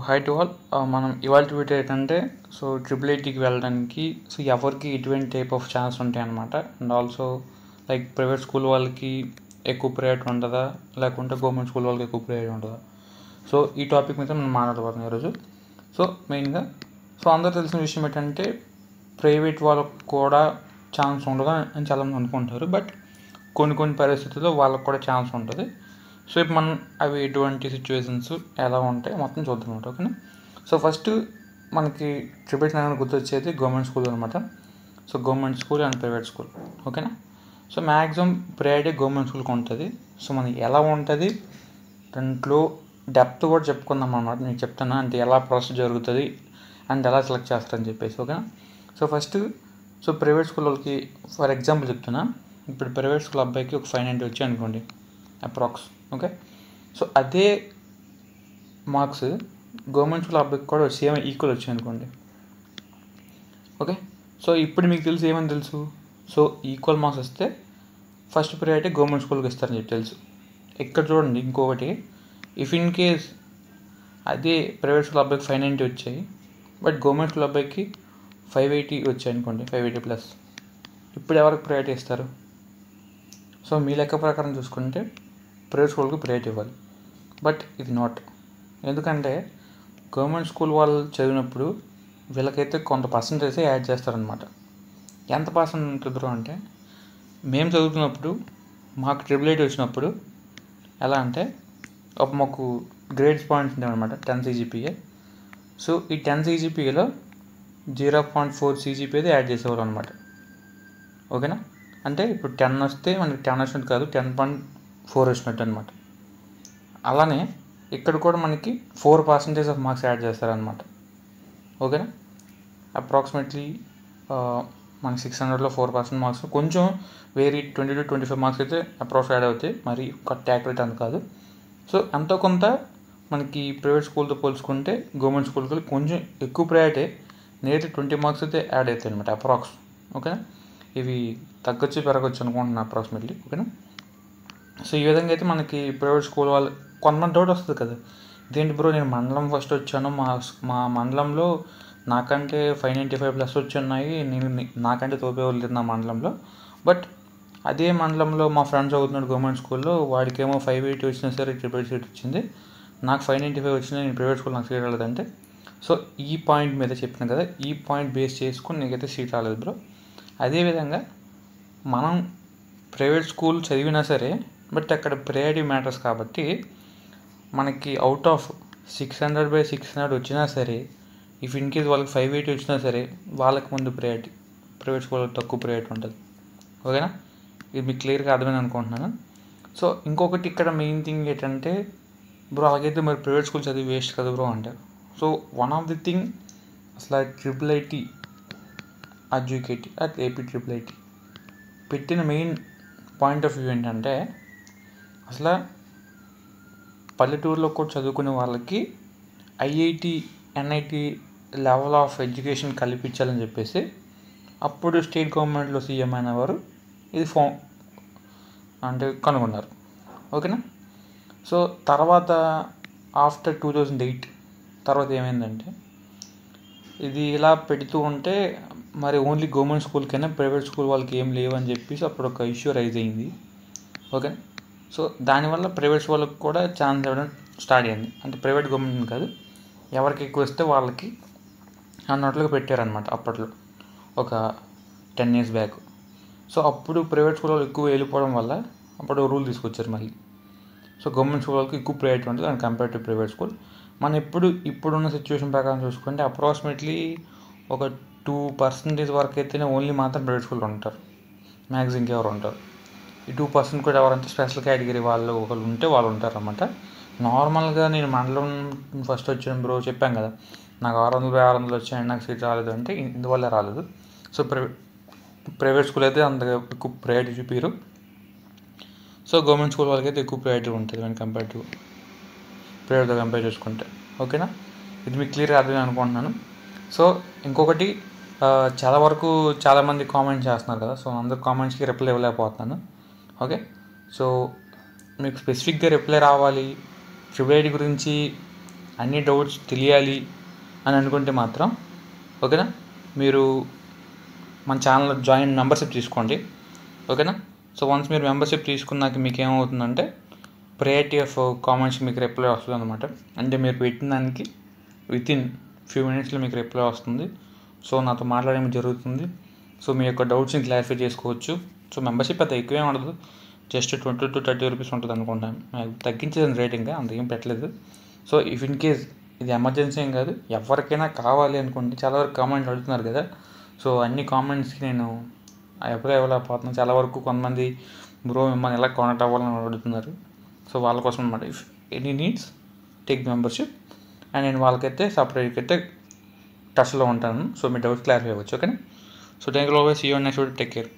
Hi to all. మనం ఇవాళ video ఏంటంటే ట్రిపుల్ ఐటీకి వెళ్ళడానికి ఎవరికి ఎటువంటి టైప్ ఆఫ్ ఛాన్స్ ఉంటాయి అనమాట. And also like private school వాళ్ళకి ఎక్కువ ప్రయారిటీ ఉంటుందా, లేకుంటే గవర్నమెంట్ స్కూల్ వాళ్ళకి ఎక్కువ ప్రయారిటీ ఉంటుందా? ఈ టాపిక్ మీద మనం మాట్లాడబోతున్నాం ఈరోజు. మెయిన్గా అందరూ తెలిసిన విషయం ఏంటంటే ప్రైవేట్ వాళ్ళకు కూడా ఛాన్స్ ఉండదు అని చాలామంది అనుకుంటారు. బట్ కొన్ని పరిస్థితుల్లో వాళ్ళకు కూడా ఛాన్స్ ఉంటుంది. ఇప్పుడు మనం అవి ఎటువంటి సిచ్యువేషన్స్ ఎలా ఉంటాయి మొత్తం చూద్దాం అనమాట. ఓకేనా? ఫస్ట్ మనకి ట్రిపుల్ ఐటీ అనగానే గుర్తొచ్చేది గవర్నమెంట్ స్కూల్ అనమాట. Government school and private school. ఓకేనా? మ్యాక్సిమం ప్రయారిటీ గవర్నమెంట్ స్కూల్కి ఉంటుంది. మనకి ఎలా ఉంటుంది దాంట్లో డెప్త్ కూడా చెప్పుకుందాం అన్నమాట. నేను చెప్తాను అంటే ఎలా ప్రాసెస్ జరుగుతుంది అండ్ ఎలా సెలెక్ట్ చేస్తారని చెప్పేసి. ఓకేనా? ఫస్ట్ ప్రైవేట్ స్కూల్ వాళ్ళకి ఫర్ ఎగ్జాంపుల్ చెప్తున్నా. ఇప్పుడు ప్రైవేట్ స్కూల్ అబ్బాయికి ఒక 590 వచ్చాయి అనుకోండి అప్రాక్స్. ఓకే, అదే మార్క్స్ గవర్నమెంట్ స్కూల్ అబ్బాయికి కూడా సేమ్ ఈక్వల్ వచ్చాయి అనుకోండి. ఓకే, ఇప్పుడు మీకు తెలుసు ఏమని తెలుసు, ఈక్వల్ మార్క్స్ వస్తే ఫస్ట్ ప్రయారిటీ గవర్నమెంట్ స్కూల్కి ఇస్తారని చెప్పి తెలుసు. ఇక్కడ చూడండి ఇంకొకటి, ఇఫ్ ఇన్ కేస్ అదే ప్రైవేట్ స్కూల్ అబ్బాయికి 590 వచ్చాయి, బట్ గవర్నమెంట్ స్కూల్ అబ్బాయికి 580 వచ్చాయి అనుకోండి, 580+. ఇప్పుడు ఎవరికి ప్రయారిటీ ఇస్తారు? మీ లెక్క ప్రకారం చూసుకుంటే ప్రైవేట్ స్కూల్కి ప్రయారిటీ ఇవ్వాలి. బట్ ఇది నాట్. ఎందుకంటే గవర్నమెంట్ స్కూల్ వాళ్ళు చదివినప్పుడు వీళ్ళకైతే కొంత పర్సంటేజ్ యాడ్ చేస్తారనమాట. ఎంత పర్సెంట్ ఉంటుందో అంటే, మేము చదువుతున్నప్పుడు మాకు ట్రిపుల్ ఐటీ వచ్చినప్పుడు ఎలా అంటే మాకు గ్రేడ్స్ పాయింట్స్ ఉండేవన్నమాట, 10 CGPA. ఈ 10 CGPAలో 0.4 CGPA యాడ్ చేసేవాళ్ళు అనమాట. ఓకేనా? అంటే ఇప్పుడు 10 వస్తే మనకి 10 వచ్చినట్టు కాదు, 10.4 వచ్చినట్టు అనమాట. అలానే ఇక్కడ కూడా మనకి 4% ఆఫ్ మార్క్స్ యాడ్ చేస్తారనమాట. ఓకేనా? అప్రాక్సిమేట్లీ మనకి 600లో 4% మార్క్స్, కొంచెం వేరీ 20 to 25 మార్క్స్ అయితే అప్రాక్స్ యాడ్ అవుతాయి, మరి యాక్యురేట్ అని కాదు. ఎంతో కొంత మనకి ప్రైవేట్ స్కూల్తో పోల్చుకుంటే గవర్నమెంట్ స్కూల్కి కొంచెం ఎక్కువ ప్రయారిటీ, నేర్లీ 20 మార్క్స్ అయితే యాడ్ అవుతాయి అనమాట అప్రాక్స్. ఓకేనా? ఇవి తగ్గొచ్చు పెరగచ్చు అనుకుంటున్నాను అప్రాక్సిమేట్లీ. ఓకేనా? ఈ విధంగా అయితే మనకి ప్రైవేట్ స్కూల్ వాళ్ళు కొంతమంది డౌట్ వస్తుంది కదా, ఇదేంటి బ్రో నేను మండలం ఫస్ట్ వచ్చాను, మా మండలంలో నాకంటే 595+ వచ్చున్నాయి, నాకంటే తోపేవాళ్ళు లేదు నా మండలంలో. బట్ అదే మండలంలో మా ఫ్రెండ్స్ చదువుతున్నాడు గవర్నమెంట్ స్కూల్లో, వాడికేమో 580 వచ్చినా సరే ట్రిపుల్ సీట్ వచ్చింది, నాకు 595 వచ్చినా నేను ప్రైవేట్ స్కూల్ నాకు సీట్ రాలేదంటే, ఈ పాయింట్ మీద చెప్పిన కదా, ఈ పాయింట్ బేస్ చేసుకుని నీకైతే సీట్ రాలేదు బ్రో. అదేవిధంగా మనం ప్రైవేట్ స్కూల్ చదివినా సరే, బట్ అక్కడ ప్రయారిటీ మ్యాటర్స్ కాబట్టి మనకి అవుట్ ఆఫ్ 600/600 వచ్చినా సరే, ఇఫ్ ఇన్ కేస్ వాళ్ళకి 580 వచ్చినా సరే, వాళ్ళకి ముందు ప్రయారిటీ, ప్రైవేట్ స్కూల్ తక్కువ ప్రయారిటీ ఉంటుంది. ఓకేనా? ఇది మీకు క్లియర్గా అర్థమైంది అనుకుంటున్నాను. ఇంకొకటి ఇక్కడ మెయిన్ థింగ్ ఏంటంటే, బ్రో అలాగైతే మరి ప్రైవేట్ స్కూల్ చదివి వేస్ట్ కదా బ్రో అంటారు. వన్ ఆఫ్ ది థింగ్ అసలు triple IT educate at AP triple IT పెట్టిన మెయిన్ పాయింట్ ఆఫ్ వ్యూ ఏంటంటే, అసలు పల్లెటూరులో కూడా చదువుకునే వాళ్ళకి IIT NIT level of education కల్పించాలని చెప్పేసి అప్పుడు స్టేట్ గవర్నమెంట్లో సీఎం అయిన వారు ఇది కనుగొన్నారు. ఓకేనా? తర్వాత ఆఫ్టర్ 2008 తర్వాత ఏమైందంటే, ఇది ఇలా పెడుతూ ఉంటే మరి ఓన్లీ గవర్నమెంట్ స్కూల్కైనా ప్రైవేట్ స్కూల్ వాళ్ళకి ఏం లేవని చెప్పేసి అప్పుడు ఒక ఇష్యూ రైజ్ అయింది. ఓకే, దానివల్ల ప్రైవేట్స్ వాళ్ళకి కూడా ఛాన్స్ ఇవ్వడం స్టార్ట్ అయింది. అంటే ప్రైవేట్ గవర్నమెంట్ కాదు, ఎవరికి ఎక్కువ వస్తే వాళ్ళకి అన్నట్లుగా పెట్టారనమాట అప్పట్లో, ఒక 10 years బ్యాక్. అప్పుడు ప్రైవేట్ స్కూల్ వాళ్ళు ఎక్కువ వెళ్ళిపోవడం వల్ల అప్పుడు రూల్ తీసుకొచ్చారు మళ్ళీ. గవర్నమెంట్ స్కూల్ వాళ్ళకి ఎక్కువ ప్రయారిటీ ఉంటుంది and compare to private school. మనం ఇప్పుడున్న సిచ్యువేషన్ ప్రకారం చూసుకుంటే అప్రాక్సిమేట్లీ ఒక 2% వరకు అయితేనే ఓన్లీ మాత్రం ప్రైవేట్ స్కూల్లో ఉంటారు, మ్యాక్సిమం ఇంకెవరు ఉంటారు. ఈ 2% కూడా ఎవరంటే స్పెషల్ కేటగిరీ వాళ్ళు ఒకళ్ళు ఉంటే వాళ్ళు ఉంటారు అన్నమాట. నార్మల్గా నేను మండలం ఫస్ట్ వచ్చాను బ్రో చెప్పాను కదా, నాకు 600/600 వచ్చాయని నాకు సీట్ రాలేదు అంటే ఇందువల్ల రాలేదు. ప్రైవేట్ స్కూల్ అయితే అంత ఎక్కువ ప్రయారిటీ చూపిరు. గవర్నమెంట్ స్కూల్ వాళ్ళకి అయితే ఎక్కువ ప్రయారిటీ ఉంటుంది when కంపేర్ టు ప్రైవేట్తో కంపేర్ చేసుకుంటే. ఓకేనా? ఇది మీకు క్లియర్గా అర్థమే అనుకుంటున్నాను. ఇంకొకటి, చాలా వరకు చాలామంది కామెంట్ చేస్తున్నారు కదా, అందరు కామెంట్స్కి రిప్లై ఇవ్వలేకపోతున్నాను. ఓకే, మీకు స్పెసిఫిక్గా రిప్లై రావాలి, ట్రిపుల్ ఐటీ గురించి అన్ని డౌట్స్ తెలియాలి అని అనుకుంటే మాత్రం ఓకేనా, మీరు మన ఛానల్ జాయిన్ మెంబర్షిప్ తీసుకోండి. ఓకేనా. సో వన్స్ మీరు మెంబర్షిప్ తీసుకున్నాక మీకు ఏమవుతుందంటే ప్రయారిటీ ఆఫ్ కామెంట్స్ మీకు రిప్లై వస్తుంది అనమాట. అంటే మీరు పెట్టిన దానికి వితిన్ ఫ్యూ మినిట్స్లో మీకు రిప్లై వస్తుంది. సో నాతో మాట్లాడడం జరుగుతుంది. సో మీ యొక్క డౌట్స్ని క్లారిఫై చేసుకోవచ్చు. సో మెంబర్షిప్ అంత ఎక్కువే ఉండదు, జస్ట్ 20 to 30 రూపీస్ ఉంటుంది అనుకుంటాను. తగ్గించేది రేటింగ్ అంత ఏం పెట్టలేదు. సో ఇఫ్ ఇన్ కేస్ ఇది ఎమర్జెన్సీ ఏం కాదు, ఎవరికైనా కావాలి అనుకోండి. చాలా వరకు కామెంట్ అడుగుతున్నారు కదా, సో అన్ని కామెంట్స్కి నేను అప్లై అవ్వలేకపోతున్నాను. చాలా వరకు కొంతమంది బ్రో మిమ్మల్ని ఎలా కాంటాక్ట్ అవ్వాలని అడుగుతున్నారు. సో వాళ్ళ కోసం అనమాట. If any needs take membership, and నేను వాళ్ళకైతే సపరేట్గా అయితే టచ్లో ఉంటాను. సో మీ డౌట్స్ క్లారిఫై అవ్వచ్చు. ఓకేనా. So thank you always. See you next video. Take care.